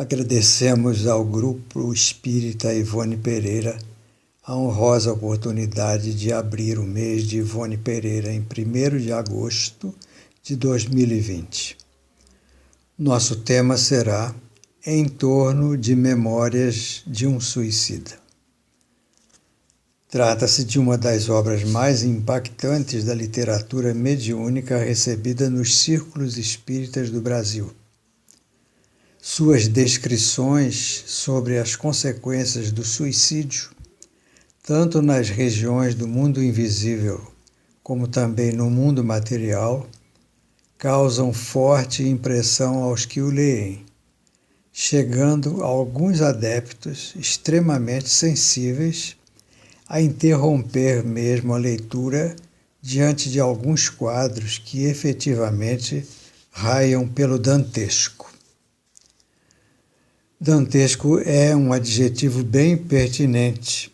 Agradecemos ao Grupo Espírita Ivone Pereira a honrosa oportunidade de abrir o mês de Ivone Pereira em 1º de agosto de 2020. Nosso tema será Em torno de Memórias de um Suicida. Trata-se de uma das obras mais impactantes da literatura mediúnica recebida nos círculos espíritas do Brasil. Suas descrições sobre as consequências do suicídio, tanto nas regiões do mundo invisível como também no mundo material, causam forte impressão aos que o leem, chegando a alguns adeptos extremamente sensíveis a interromper mesmo a leitura diante de alguns quadros que efetivamente raiam pelo dantesco. Dantesco é um adjetivo bem pertinente,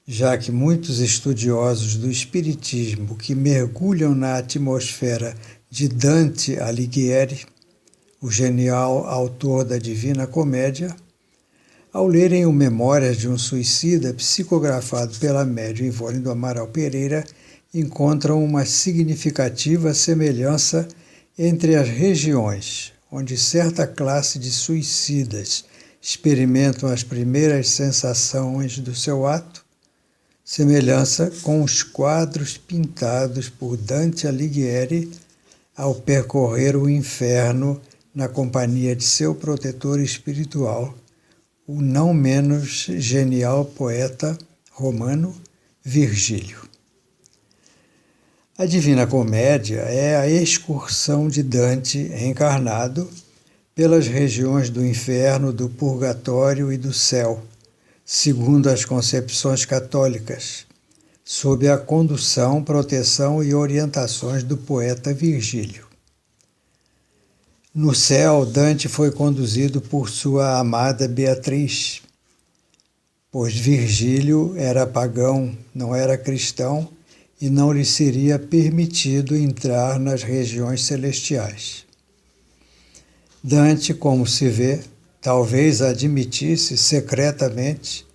já que muitos estudiosos do espiritismo que mergulham na atmosfera de Dante Alighieri, o genial autor da Divina Comédia, ao lerem o Memórias de um Suicida, psicografado pela médium Ivone do Amaral Pereira, encontram uma significativa semelhança entre as regiões onde certa classe de suicidas experimentam as primeiras sensações do seu ato, semelhança com os quadros pintados por Dante Alighieri ao percorrer o inferno na companhia de seu protetor espiritual, o não menos genial poeta romano Virgílio. A Divina Comédia é a excursão de Dante encarnado pelas regiões do inferno, do purgatório e do céu, segundo as concepções católicas, sob a condução, proteção e orientações do poeta Virgílio. No céu, Dante foi conduzido por sua amada Beatriz, pois Virgílio era pagão, não era cristão, e não lhe seria permitido entrar nas regiões celestiais. Dante, como se vê, talvez admitisse secretamente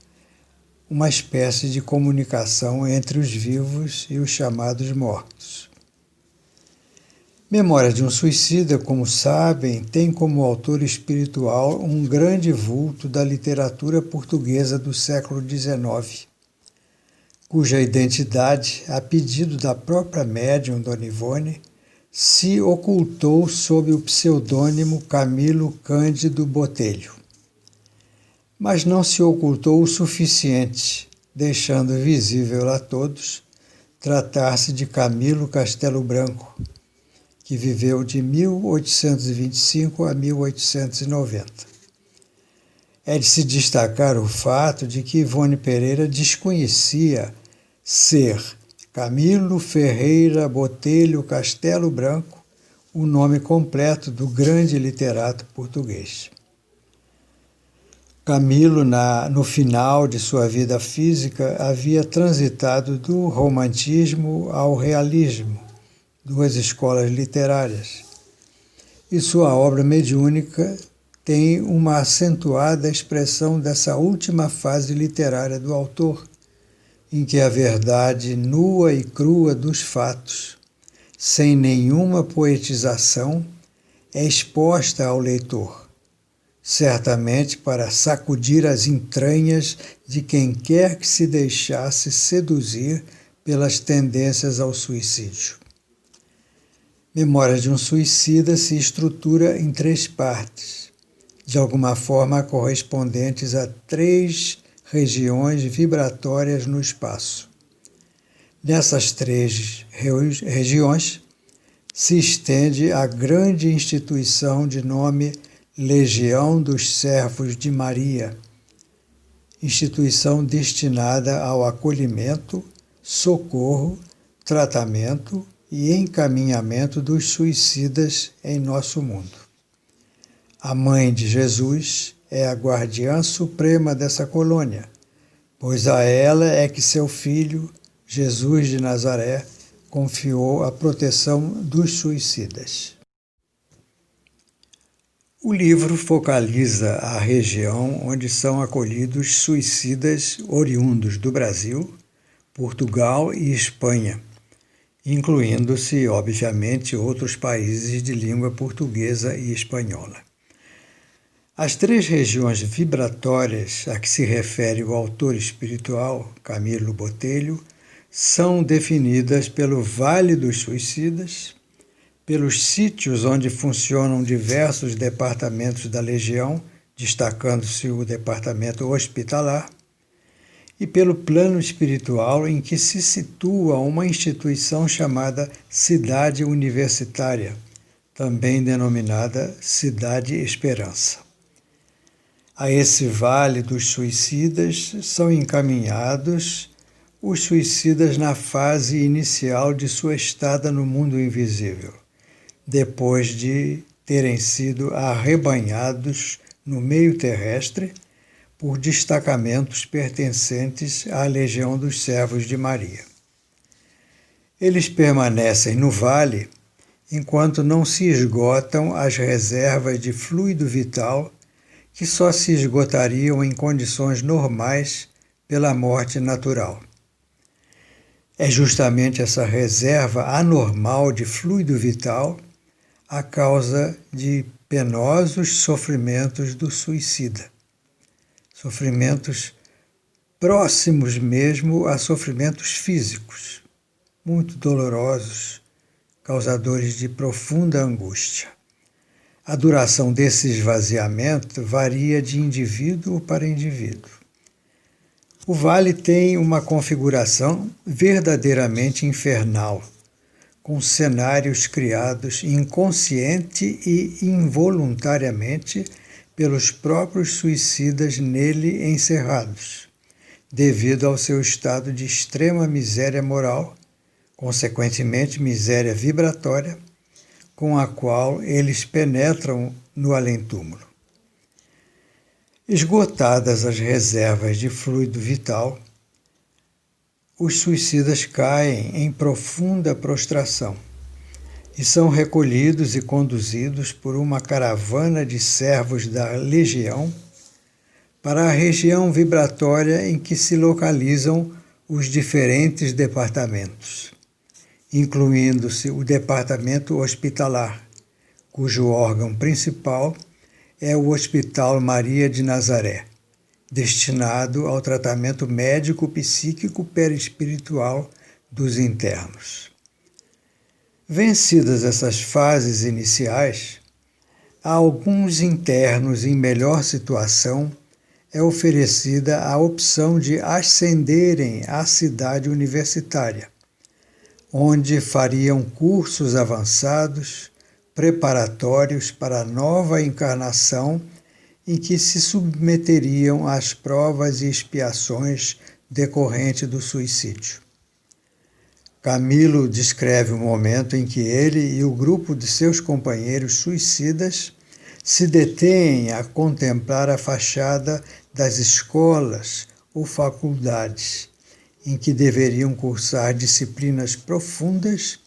uma espécie de comunicação entre os vivos e os chamados mortos. Memórias de um Suicida, como sabem, tem como autor espiritual um grande vulto da literatura portuguesa do século XIX, cuja identidade, a pedido da própria médium Dona Ivone, se ocultou sob o pseudônimo Camilo Cândido Botelho. Mas não se ocultou o suficiente, deixando visível a todos tratar-se de Camilo Castelo Branco, que viveu de 1825 a 1890. É de se destacar o fato de que Ivone Pereira desconhecia ser Camilo Ferreira Botelho Castelo Branco, o nome completo do grande literato português. Camilo, no final de sua vida física, havia transitado do romantismo ao realismo, duas escolas literárias, e sua obra mediúnica tem uma acentuada expressão dessa última fase literária do autor, em que a verdade nua e crua dos fatos, sem nenhuma poetização, é exposta ao leitor, certamente para sacudir as entranhas de quem quer que se deixasse seduzir pelas tendências ao suicídio. Memórias de um Suicida se estrutura em 3 partes, de alguma forma correspondentes a 3 regiões vibratórias no espaço. Nessas 3 regiões se estende a grande instituição de nome Legião dos Servos de Maria, instituição destinada ao acolhimento, socorro, tratamento e encaminhamento dos suicidas em nosso mundo. A Mãe de Jesus é a guardiã suprema dessa colônia, pois a ela é que seu filho, Jesus de Nazaré, confiou a proteção dos suicidas. O livro focaliza a região onde são acolhidos suicidas oriundos do Brasil, Portugal e Espanha, incluindo-se, obviamente, outros países de língua portuguesa e espanhola. As três regiões vibratórias a que se refere o autor espiritual, Camilo Botelho, são definidas pelo Vale dos Suicidas, pelos sítios onde funcionam diversos departamentos da Legião, destacando-se o departamento hospitalar, e pelo plano espiritual em que se situa uma instituição chamada Cidade Universitária, também denominada Cidade Esperança. A esse Vale dos Suicidas são encaminhados os suicidas na fase inicial de sua estada no mundo invisível, depois de terem sido arrebanhados no meio terrestre por destacamentos pertencentes à Legião dos Servos de Maria. Eles permanecem no vale enquanto não se esgotam as reservas de fluido vital que só se esgotariam em condições normais pela morte natural. É justamente essa reserva anormal de fluido vital a causa de penosos sofrimentos do suicida. Sofrimentos próximos mesmo a sofrimentos físicos, muito dolorosos, causadores de profunda angústia. A duração desse esvaziamento varia de indivíduo para indivíduo. O vale tem uma configuração verdadeiramente infernal, com cenários criados inconsciente e involuntariamente pelos próprios suicidas nele encerrados, devido ao seu estado de extrema miséria moral, consequentemente miséria vibratória, com a qual eles penetram no além-túmulo. Esgotadas as reservas de fluido vital, os suicidas caem em profunda prostração e são recolhidos e conduzidos por uma caravana de servos da Legião para a região vibratória em que se localizam os diferentes departamentos, incluindo-se o departamento hospitalar, cujo órgão principal é o Hospital Maria de Nazaré, destinado ao tratamento médico-psíquico perispiritual dos internos. Vencidas essas fases iniciais, a alguns internos em melhor situação é oferecida a opção de ascenderem à cidade universitária, onde fariam cursos avançados, preparatórios para a nova encarnação em que se submeteriam às provas e expiações decorrentes do suicídio. Camilo descreve o momento em que ele e o grupo de seus companheiros suicidas se detêm a contemplar a fachada das escolas ou faculdades, em que deveriam cursar disciplinas profundas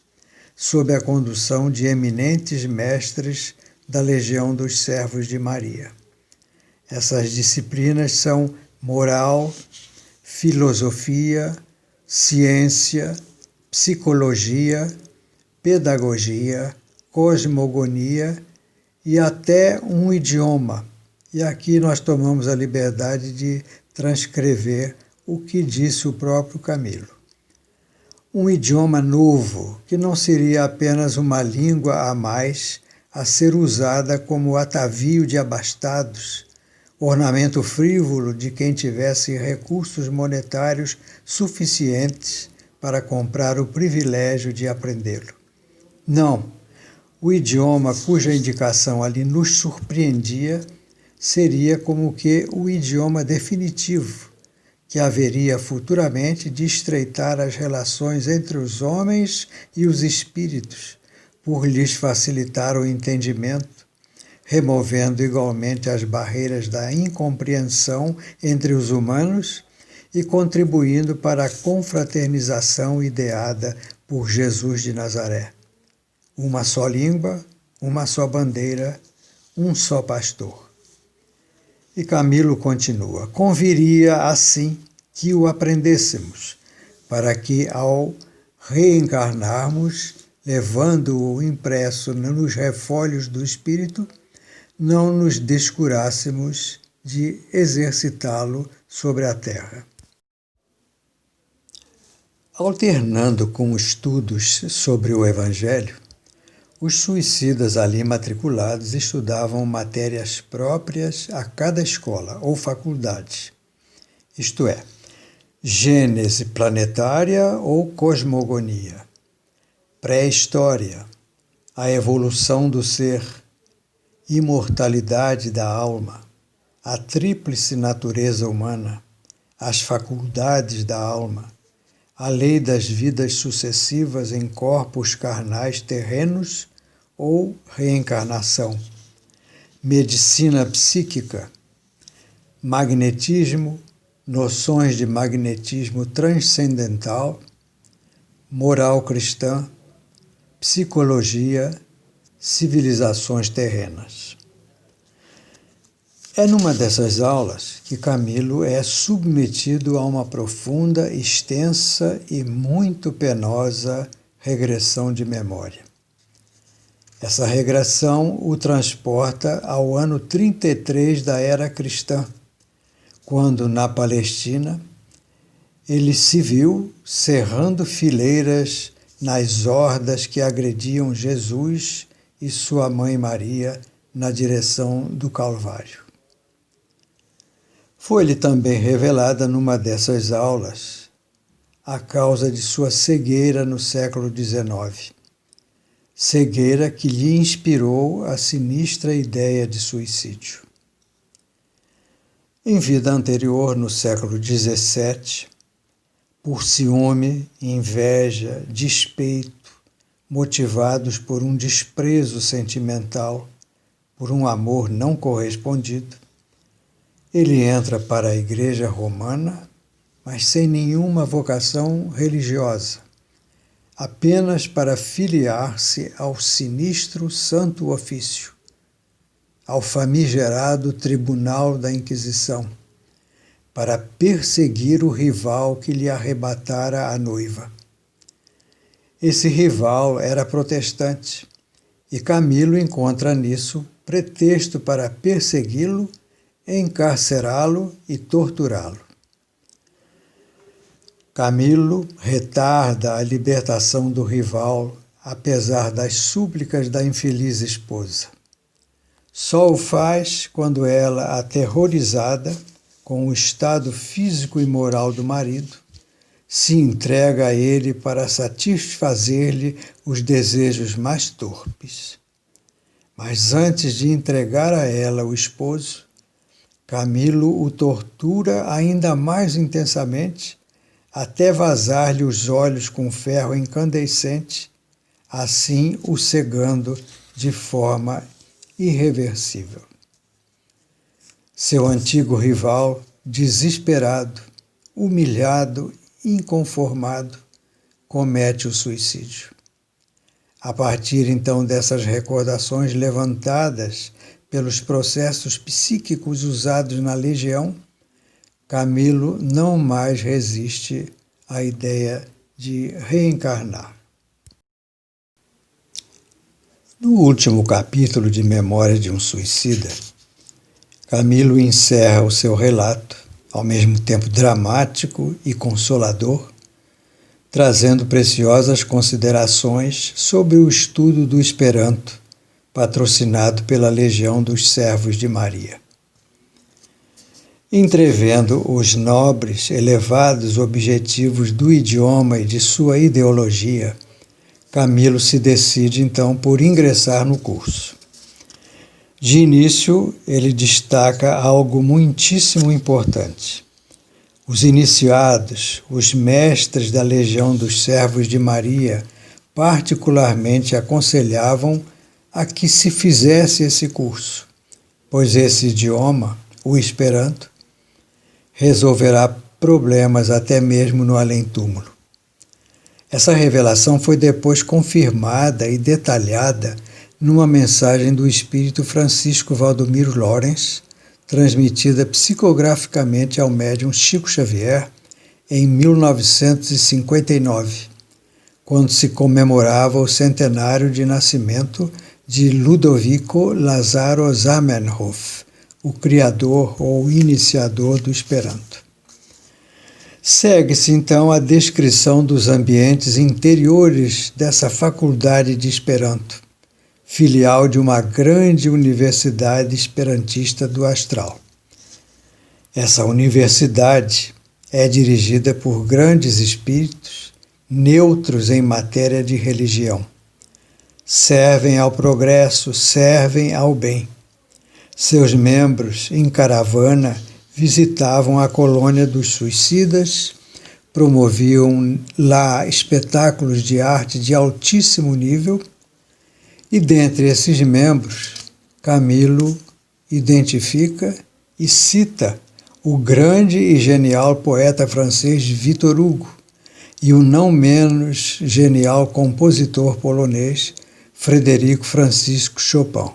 sob a condução de eminentes mestres da Legião dos Servos de Maria. Essas disciplinas são moral, filosofia, ciência, psicologia, pedagogia, cosmogonia e até um idioma. E aqui nós tomamos a liberdade de transcrever o que disse o próprio Camilo. Um idioma novo, que não seria apenas uma língua a mais a ser usada como atavio de abastados, ornamento frívolo de quem tivesse recursos monetários suficientes para comprar o privilégio de aprendê-lo. Não, o idioma cuja indicação ali nos surpreendia seria como que o idioma definitivo, que haveria futuramente de estreitar as relações entre os homens e os espíritos, por lhes facilitar o entendimento, removendo igualmente as barreiras da incompreensão entre os humanos e contribuindo para a confraternização ideada por Jesus de Nazaré. Uma só língua, uma só bandeira, um só pastor. E Camilo continua: conviria assim que o aprendêssemos, para que ao reencarnarmos, levando-o impresso nos refolhos do espírito, não nos descurássemos de exercitá-lo sobre a terra. Alternando com estudos sobre o Evangelho, os suicidas ali matriculados estudavam matérias próprias a cada escola ou faculdade, isto é, gênese planetária ou cosmogonia, pré-história, a evolução do ser, imortalidade da alma, a tríplice natureza humana, as faculdades da alma, a lei das vidas sucessivas em corpos carnais terrenos ou reencarnação, medicina psíquica, magnetismo, noções de magnetismo transcendental, moral cristã, psicologia, civilizações terrenas. É numa dessas aulas que Camilo é submetido a uma profunda, extensa e muito penosa regressão de memória. Essa regressão o transporta ao ano 33 da era cristã, quando, na Palestina, ele se viu cerrando fileiras nas hordas que agrediam Jesus e sua mãe Maria na direção do Calvário. Foi-lhe também revelada numa dessas aulas a causa de sua cegueira no século XIX, cegueira que lhe inspirou a sinistra ideia de suicídio. Em vida anterior, no século XVII, por ciúme, inveja, despeito, motivados por um desprezo sentimental, por um amor não correspondido, ele entra para a Igreja Romana, mas sem nenhuma vocação religiosa, apenas para filiar-se ao sinistro Santo Ofício, ao famigerado Tribunal da Inquisição, para perseguir o rival que lhe arrebatara a noiva. Esse rival era protestante, e Camilo encontra nisso pretexto para persegui-lo, encarcerá-lo e torturá-lo. Camilo retarda a libertação do rival, apesar das súplicas da infeliz esposa. Só o faz quando ela, aterrorizada com o estado físico e moral do marido, se entrega a ele para satisfazer-lhe os desejos mais torpes. Mas antes de entregar a ela o esposo, Camilo o tortura ainda mais intensamente, até vazar-lhe os olhos com ferro incandescente, assim o cegando de forma irreversível. Seu antigo rival, desesperado, humilhado, inconformado, comete o suicídio. A partir então dessas recordações levantadas pelos processos psíquicos usados na Legião, Camilo não mais resiste à ideia de reencarnar. No último capítulo de Memória de um Suicida, Camilo encerra o seu relato, ao mesmo tempo dramático e consolador, trazendo preciosas considerações sobre o estudo do Esperanto, patrocinado pela Legião dos Servos de Maria. Entrevendo os nobres, elevados objetivos do idioma e de sua ideologia, Camilo se decide então por ingressar no curso. De início, ele destaca algo muitíssimo importante. Os iniciados, os mestres da Legião dos Servos de Maria, particularmente aconselhavam a que se fizesse esse curso, pois esse idioma, o Esperanto, resolverá problemas até mesmo no além-túmulo. Essa revelação foi depois confirmada e detalhada numa mensagem do espírito Francisco Valdomiro Lawrence, transmitida psicograficamente ao médium Chico Xavier em 1959, quando se comemorava o centenário de nascimento de Ludovico Lazaro Zamenhof, o criador ou iniciador do Esperanto. Segue-se então a descrição dos ambientes interiores dessa faculdade de Esperanto, filial de uma grande universidade esperantista do astral. Essa universidade é dirigida por grandes espíritos neutros em matéria de religião. Servem ao progresso, servem ao bem. Seus membros, em caravana, visitavam a colônia dos suicidas, promoviam lá espetáculos de arte de altíssimo nível e, dentre esses membros, Camilo identifica e cita o grande e genial poeta francês Victor Hugo e o não menos genial compositor polonês Frederico Francisco Chopin.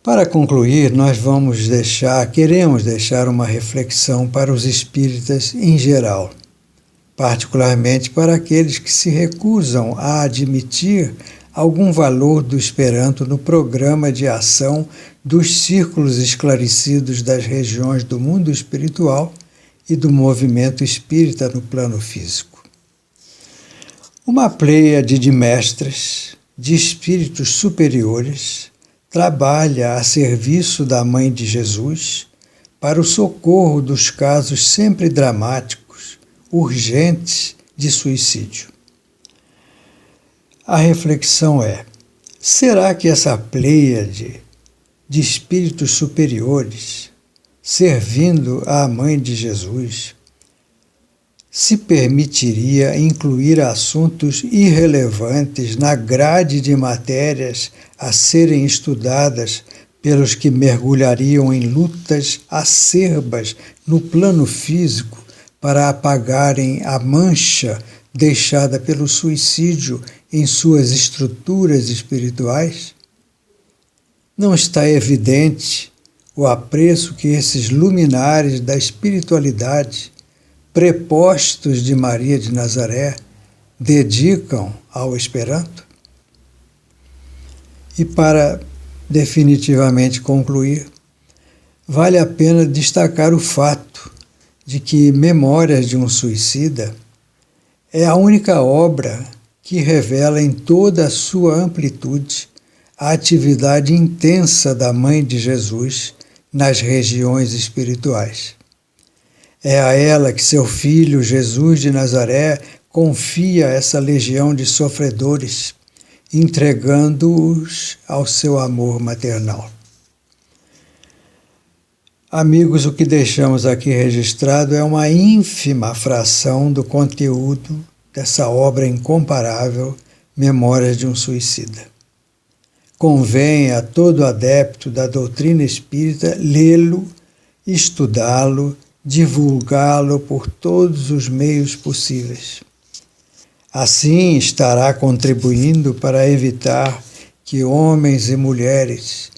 Para concluir, queremos deixar uma reflexão para os espíritas em geral, particularmente para aqueles que se recusam a admitir algum valor do Esperanto no programa de ação dos círculos esclarecidos das regiões do mundo espiritual e do movimento espírita no plano físico. Uma pleiade de mestres, de espíritos superiores, trabalha a serviço da Mãe de Jesus para o socorro dos casos sempre dramáticos, urgentes de suicídio. A reflexão é: será que essa pleiade de espíritos superiores, servindo à Mãe de Jesus, se permitiria incluir assuntos irrelevantes na grade de matérias a serem estudadas pelos que mergulhariam em lutas acerbas no plano físico para apagarem a mancha deixada pelo suicídio em suas estruturas espirituais? Não está evidente o apreço que esses luminares da espiritualidade, prepostos de Maria de Nazaré, dedicam ao Esperanto? E para definitivamente concluir, vale a pena destacar o fato de que Memórias de um Suicida é a única obra que revela em toda a sua amplitude a atividade intensa da Mãe de Jesus nas regiões espirituais. É a ela que seu filho Jesus de Nazaré confia essa legião de sofredores, entregando-os ao seu amor maternal. Amigos, o que deixamos aqui registrado é uma ínfima fração do conteúdo dessa obra incomparável, Memórias de um Suicida. Convém a todo adepto da doutrina espírita lê-lo, estudá-lo, divulgá-lo por todos os meios possíveis. Assim estará contribuindo para evitar que homens e mulheres,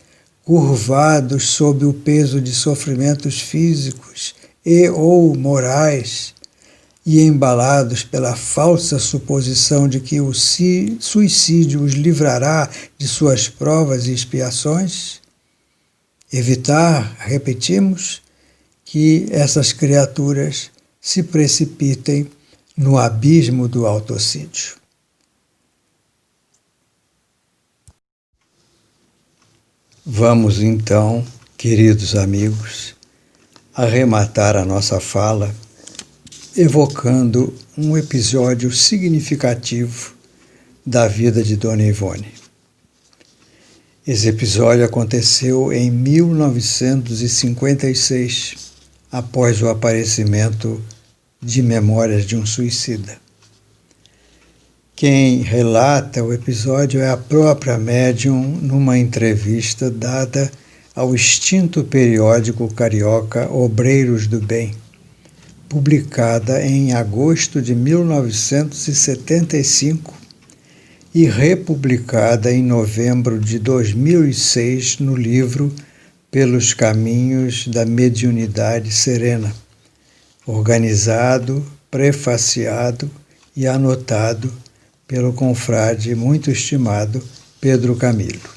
curvados sob o peso de sofrimentos físicos e ou morais, e embalados pela falsa suposição de que o suicídio os livrará de suas provas e expiações, evitar, repetimos, que essas criaturas se precipitem no abismo do autocídio. Vamos então, queridos amigos, arrematar a nossa fala evocando um episódio significativo da vida de Dona Ivone. Esse episódio aconteceu em 1956, após o aparecimento de Memórias de um Suicida. Quem relata o episódio é a própria médium numa entrevista dada ao extinto periódico carioca Obreiros do Bem, publicada em agosto de 1975 e republicada em novembro de 2006 no livro Pelos Caminhos da Mediunidade Serena, organizado, prefaciado e anotado pelo confrade muito estimado Pedro Camilo.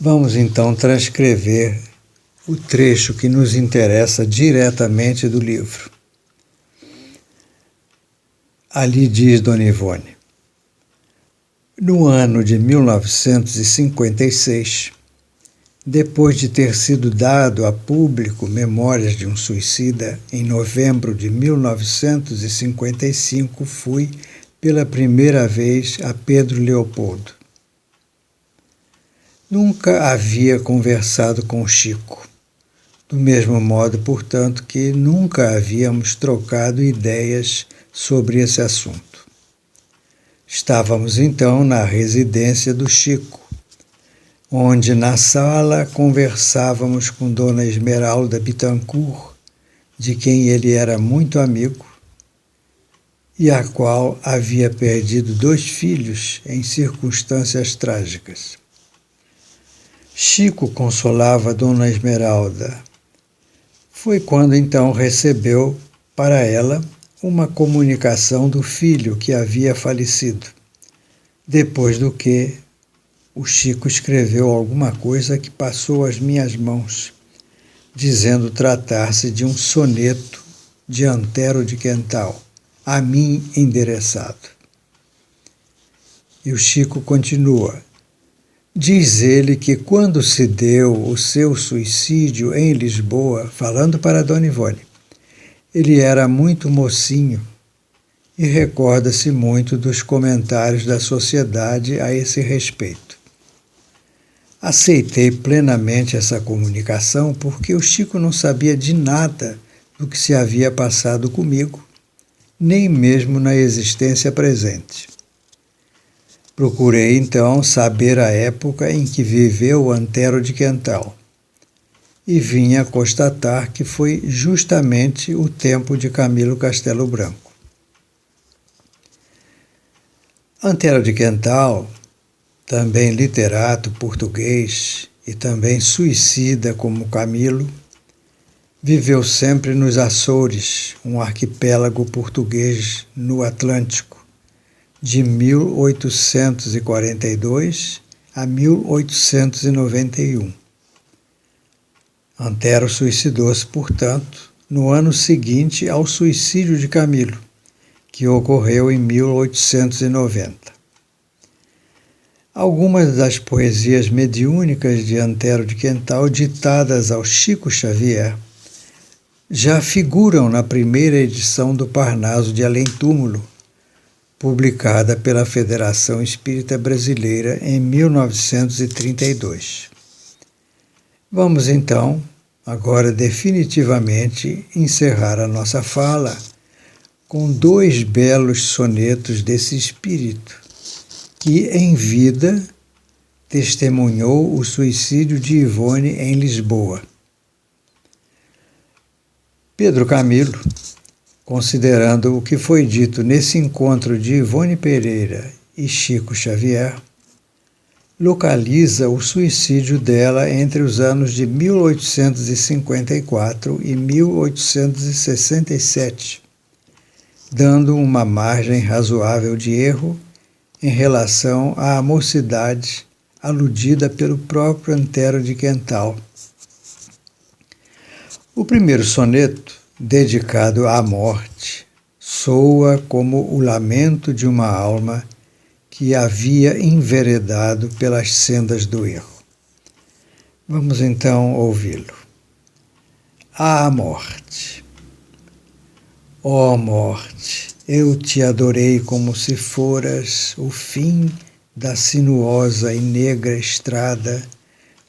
Vamos então transcrever o trecho que nos interessa diretamente do livro. Ali diz Dona Ivone: no ano de 1956, depois de ter sido dado a público Memórias de um Suicida, em novembro de 1955, fui, pela primeira vez, a Pedro Leopoldo. Nunca havia conversado com Chico, do mesmo modo, portanto, que nunca havíamos trocado ideias sobre esse assunto. Estávamos então na residência do Chico, onde na sala conversávamos com Dona Esmeralda Bittencourt, de quem ele era muito amigo, e a qual havia perdido 2 filhos em circunstâncias trágicas. Chico consolava Dona Esmeralda. Foi quando então recebeu para ela uma comunicação do filho que havia falecido, depois do que o Chico escreveu alguma coisa que passou às minhas mãos, dizendo tratar-se de um soneto de Antero de Quental, a mim endereçado. E o Chico continua: diz ele que quando se deu o seu suicídio em Lisboa, falando para Dona Ivone, ele era muito mocinho e recorda-se muito dos comentários da sociedade a esse respeito. Aceitei plenamente essa comunicação porque o Chico não sabia de nada do que se havia passado comigo, nem mesmo na existência presente. Procurei, então, saber a época em que viveu Antero de Quental e vim a constatar que foi justamente o tempo de Camilo Castelo Branco. Antero de Quental, também literato português e também suicida como Camilo, viveu sempre nos Açores, um arquipélago português no Atlântico, de 1842 a 1891. Antero suicidou-se, portanto, no ano seguinte ao suicídio de Camilo, que ocorreu em 1890. Algumas das poesias mediúnicas de Antero de Quental, ditadas ao Chico Xavier, já figuram na primeira edição do Parnaso de Além Túmulo, publicada pela Federação Espírita Brasileira em 1932. Vamos então, agora definitivamente, encerrar a nossa fala com 2 belos sonetos desse espírito, que em vida testemunhou o suicídio de Ivone em Lisboa. Pedro Camilo, considerando o que foi dito nesse encontro de Ivone Pereira e Chico Xavier, localiza o suicídio dela entre os anos de 1854 e 1867, dando uma margem razoável de erro em relação à mocidade aludida pelo próprio Antero de Quental. O primeiro soneto, dedicado à morte, soa como o lamento de uma alma que havia enveredado pelas sendas do erro. Vamos então ouvi-lo. À morte. Ó morte, eu te adorei como se foras o fim da sinuosa e negra estrada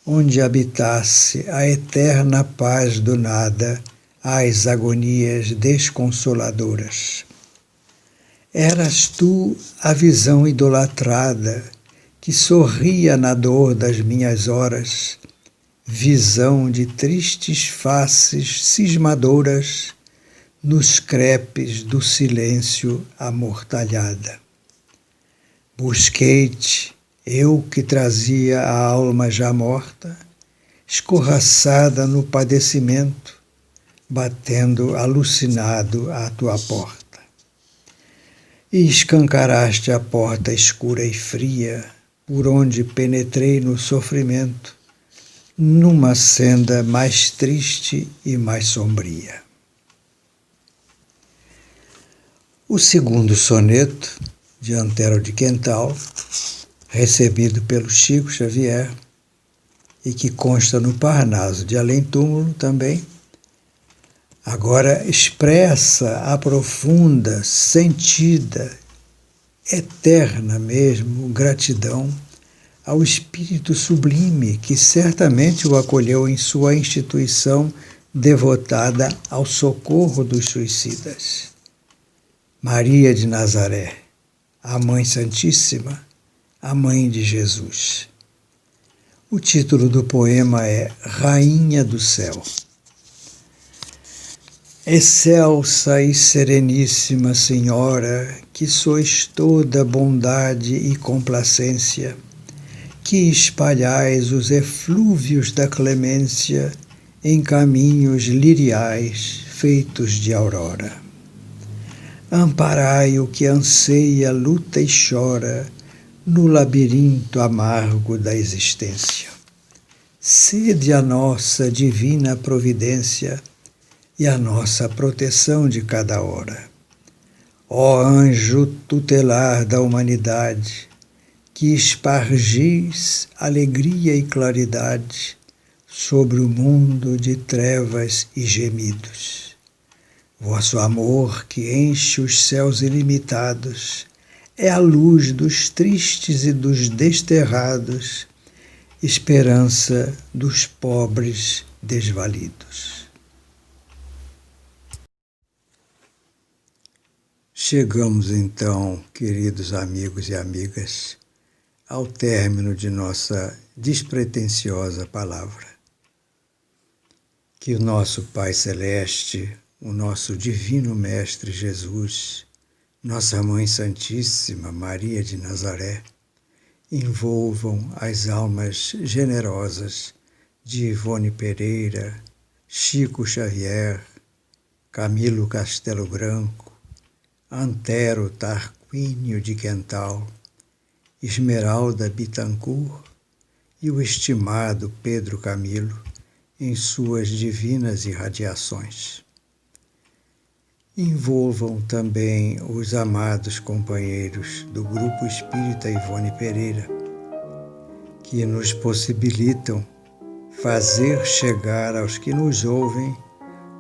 onde habitasse a eterna paz do nada às agonias desconsoladoras. Eras tu a visão idolatrada que sorria na dor das minhas horas, visão de tristes faces cismadoras nos crepes do silêncio amortalhada. Busquei-te, eu que trazia a alma já morta, escorraçada no padecimento, batendo alucinado à tua porta. E escancaraste a porta escura e fria, por onde penetrei no sofrimento, numa senda mais triste e mais sombria. O segundo soneto, de Antero de Quental, recebido pelo Chico Xavier, e que consta no Parnaso de Além Túmulo também, agora expressa a profunda, sentida, eterna mesmo gratidão ao Espírito Sublime que certamente o acolheu em sua instituição devotada ao socorro dos suicidas. Maria de Nazaré, a Mãe Santíssima, a Mãe de Jesus. O título do poema é Rainha do Céu. Excelsa e sereníssima Senhora, que sois toda bondade e complacência, que espalhais os eflúvios da clemência em caminhos liriais feitos de aurora. Amparai o que anseia, luta e chora no labirinto amargo da existência. Sede a nossa divina providência e a nossa proteção de cada hora. Ó anjo tutelar da humanidade, que espargis alegria e claridade sobre o mundo de trevas e gemidos. Vosso amor, que enche os céus ilimitados, é a luz dos tristes e dos desterrados, esperança dos pobres desvalidos. Chegamos então, queridos amigos e amigas, ao término de nossa despretensiosa palavra. Que o nosso Pai Celeste, o nosso Divino Mestre Jesus, nossa Mãe Santíssima Maria de Nazaré, envolvam as almas generosas de Ivone Pereira, Chico Xavier, Camilo Castelo Branco, Antero Tarquínio de Quental, Esmeralda Bittencourt e o estimado Pedro Camilo em suas divinas irradiações. Envolvam também os amados companheiros do Grupo Espírita Ivone Pereira, que nos possibilitam fazer chegar aos que nos ouvem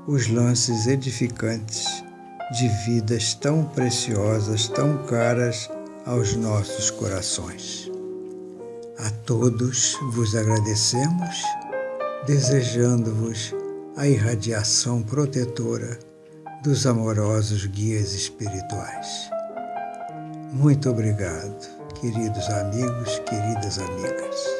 os lances edificantes de vidas tão preciosas, tão caras aos nossos corações. A todos vos agradecemos, desejando-vos a irradiação protetora dos amorosos guias espirituais. Muito obrigado, queridos amigos, queridas amigas.